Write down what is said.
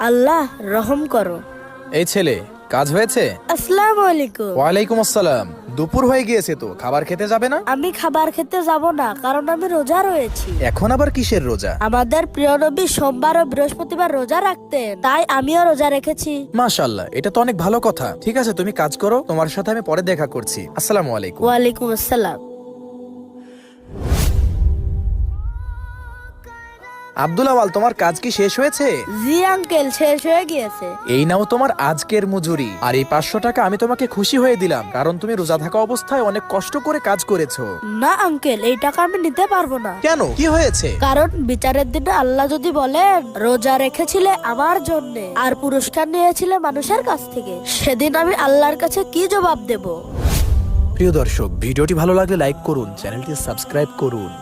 আল্লাহ রহম করো। এই ছেলে, কাজ হয়েছে? আসসালামু আলাইকুম। ওয়ালাইকুম আসসালাম। দুপুর হয়ে গিয়েছে তো, খাবার খেতে যাবে না? আমি খাবার খেতে যাব না, কারণ আমি রোজা রয়েছি। এখন আবার কিসের রোজা? আমাদের প্রিয় নবী সোমবার ও বৃহস্পতিবার রোজা রাখতেন, তাই আমিও রোজা রেখেছি। মাশাআল্লাহ, এটা তো অনেক ভালো কথা। ঠিক আছে, তুমি কাজ করো, তোমার সাথে আমি পরে দেখা করছি। আসসালামু আলাইকুম। ওয়ালাইকুম আসসালাম। আব্দুল আওয়াল, তোমার কাজ কি শেষ হয়েছে? জি আঙ্কেল, শেষ হয়ে গিয়েছে। এই নাও তোমার আজকের মজুরি। আর এই 500 টাকা আমি তোমাকে খুশি হয়ে দিলাম, কারণ তুমি রোজা থাকা অবস্থায় অনেক কষ্ট করে কাজ করেছো। না আঙ্কেল, এই টাকা আমি নিতে পারবো না। কেন, কি হয়েছে? কারণ বিচারের দিনে আল্লাহ যদি বলেন রোজা রেখেছিলে আমার জন্য আর পুরস্কার নিয়েছিলে মানুষের কাছ থেকে, সেদিন আমি আল্লাহর কাছে কি জবাব দেব? প্রিয় দর্শক, ভিডিওটি ভালো লাগলে লাইক করুন, চ্যানেলটি সাবস্ক্রাইব করুন।